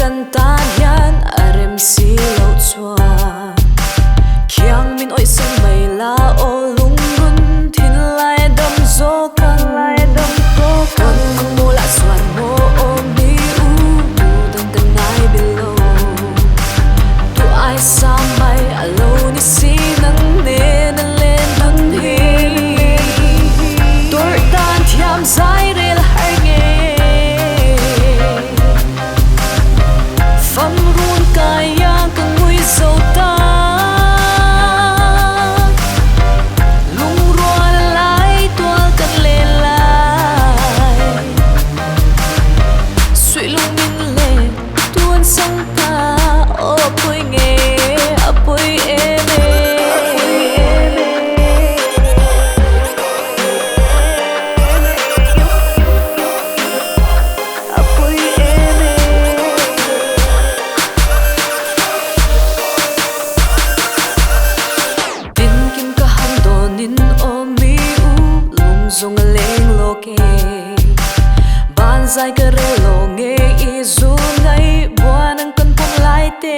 kan ta hian arem si lo chua khiang min oi san mai la o lung run thin lai dam zo kan kan mu la swan mo o mi u dan kan nai below tu ai sam mai alone si nang ne na len dun hi tor tan thiam zai rel har nge phong run kaya kan mui zo ta lung ro lai tua kan le lai sui lung min le tuan sang ta o poi nge apoi eme zong leng lo ke ban zai ka re lo nge i zu ngai buan ang kan pong lai te